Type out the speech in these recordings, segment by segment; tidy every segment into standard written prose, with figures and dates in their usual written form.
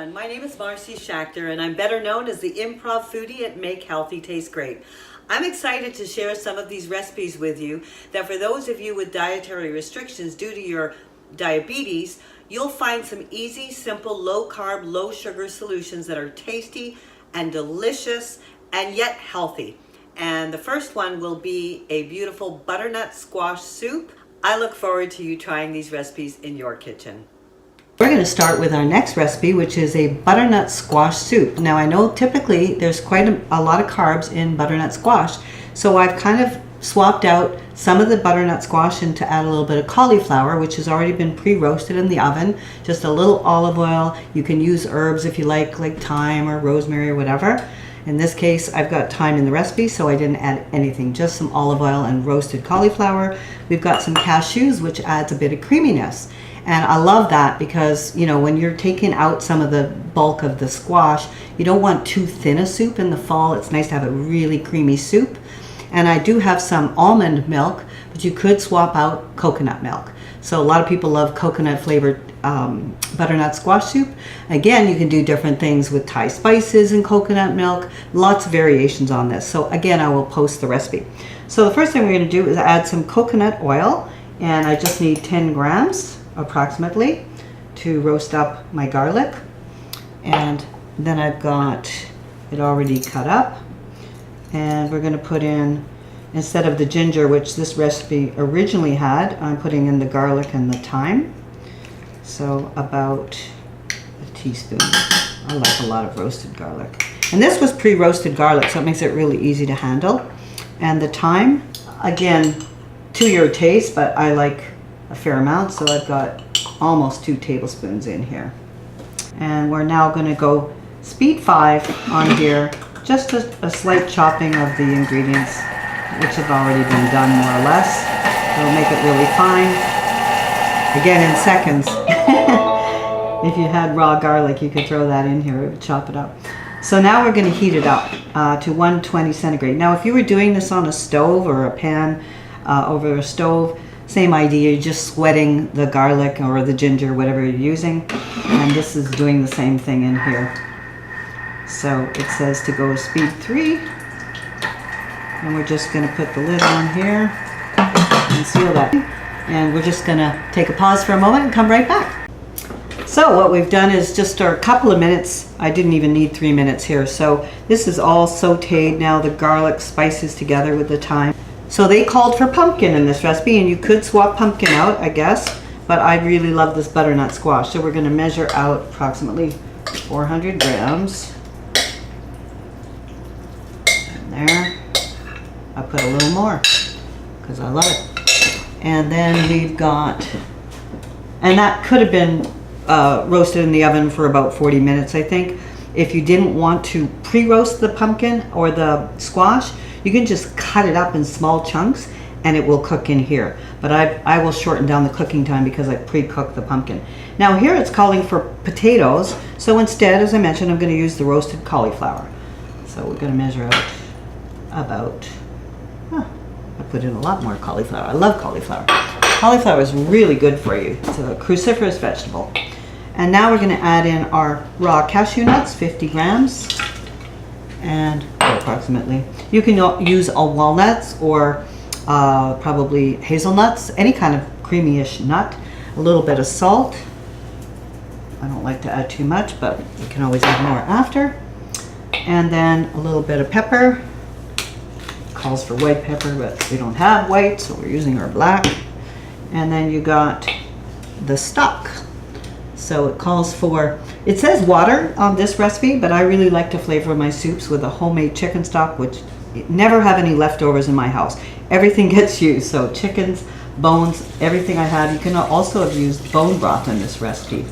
everyone, my name is Marcy Schacter and I'm better known as the improv foodie at Make Healthy Taste Great. I'm excited to share some of these recipes with you that for those of you with dietary restrictions due to your diabetes, you'll find some easy, simple, low-carb, low-sugar solutions that are tasty and delicious and yet healthy. And the first one will be a beautiful butternut squash soup. I look forward to you trying these recipes in your kitchen. We're going to start with our next recipe, which is a butternut squash soup. Now I know typically there's quite a lot of carbs in butternut squash, so I've kind of swapped out some of the butternut squash and to add a little bit of cauliflower, which has already been pre-roasted in the oven. Just a little olive oil. You can use herbs if you like thyme or rosemary or whatever. In this case, I've got thyme in the recipe, so I didn't add anything, just some olive oil and roasted cauliflower. We've got some cashews, which adds a bit of creaminess. And I love that because, you know, when you're taking out some of the bulk of the squash, you don't want too thin a soup in the fall. It's nice to have a really creamy soup. And I do have some almond milk, but you could swap out coconut milk. So a lot of people love coconut flavored butternut squash soup. Again, you can do different things with Thai spices and coconut milk. Lots of variations on this. So again, I will post the recipe. So the first thing we're going to do is add some coconut oil, and I just need 10 grams approximately to roast up my garlic. And then I've got it already cut up, and we're going to put in, instead of the ginger, which this recipe originally had, I'm putting in the garlic and the thyme. So about a teaspoon. I like a lot of roasted garlic. And this was pre-roasted garlic, so it makes it really easy to handle. And the thyme, again, to your taste, but I like a fair amount, so I've got almost 2 tablespoons in here. And we're now going to go speed 5 on here, just a slight chopping of the ingredients, which have already been done more or less. It'll make it really fine. Again, in seconds. If you had raw garlic, you could throw that in here, it would chop it up. So now we're going to heat it up to 120 centigrade. Now if you were doing this on a stove or a pan over a stove, same idea, you're just sweating the garlic or the ginger, whatever you're using. And this is doing the same thing in here. So it says to go speed 3. And we're just going to put the lid on here and seal that. And we're just going to take a pause for a moment and come right back. So what we've done is just a couple of minutes. I didn't even need 3 minutes here. So this is all sauteed now, the garlic spices together with the thyme. So they called for pumpkin in this recipe, and you could swap pumpkin out, I guess, but I really love this butternut squash. So we're going to measure out approximately 400 grams. And there. I put a little more because I love it. And then we've got, and that could have been roasted in the oven for about 40 minutes, I think. If you didn't want to pre-roast the pumpkin or the squash, you can just cut it up in small chunks and it will cook in here. But I will shorten down the cooking time because I pre-cooked the pumpkin. Now here it's calling for potatoes, so instead, as I mentioned, I'm going to use the roasted cauliflower. So we're going to measure out about, I put in a lot more cauliflower. I love cauliflower. Cauliflower is really good for you. It's a cruciferous vegetable. And now we're going to add in our raw cashew nuts, 50 grams. And approximately. You can use walnuts or probably hazelnuts, any kind of creamy-ish nut. A little bit of salt. I don't like to add too much, but you can always add more after. And then a little bit of pepper. Calls for white pepper, but we don't have white, so we're using our black. And then you got the stock. So it calls for, it says water on this recipe, but I really like to flavor my soups with a homemade chicken stock, which never have any leftovers in my house. Everything gets used, so chickens, bones, everything I have. You can also have used bone broth in this recipe,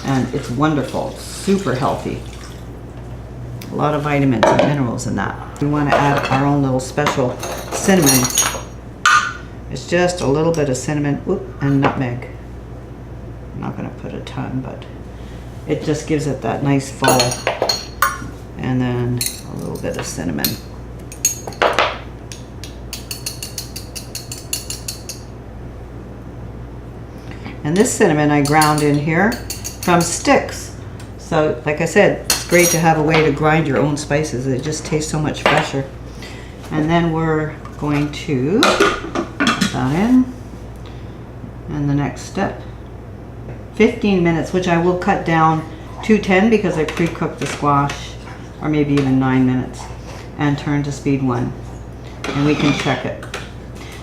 and it's wonderful, super healthy. A lot of vitamins and minerals in that. We want to add our own little special cinnamon. It's just a little bit of cinnamon and nutmeg. I'm not going to put a ton, but it just gives it that nice fall. And then a little bit of cinnamon. And this cinnamon I ground in here from sticks. So like I said, it's great to have a way to grind your own spices. It just tastes so much fresher. And then we're going to put that in. And the next step, 15 minutes, which I will cut down to 10 because I pre-cooked the squash, or maybe even 9 minutes, and turn to speed 1. And we can check it.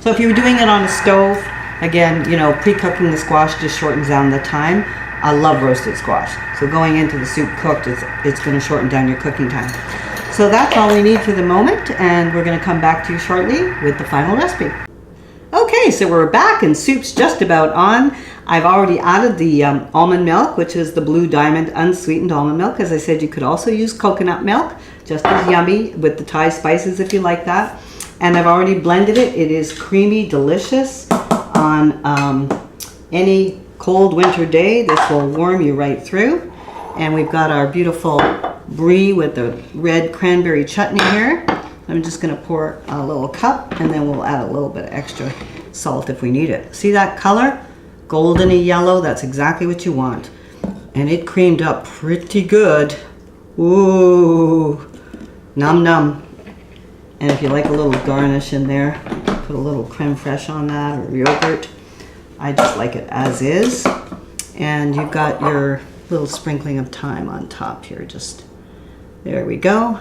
So if you were doing it on a stove, again, you know, pre-cooking the squash just shortens down the time. I love roasted squash. So going into the soup cooked, it's going to shorten down your cooking time. So that's all we need for the moment, and we're going to come back to you shortly with the final recipe. Okay, so we're back and soup's just about on. I've already added the almond milk, which is the Blue Diamond unsweetened almond milk. As I said, you could also use coconut milk, just as yummy with the Thai spices if you like that. And I've already blended it. It is creamy, delicious on any cold winter day. This will warm you right through. And we've got our beautiful brie with the red cranberry chutney here. I'm just going to pour a little cup, and then we'll add a little bit of extra salt if we need it. See that color? Goldeny yellow. That's exactly what you want. And it creamed up pretty good. Ooh, num num. And if you like a little garnish in there, put a little creme fraiche on that or yogurt. I just like it as is. And you've got your little sprinkling of thyme on top here. Just there we go.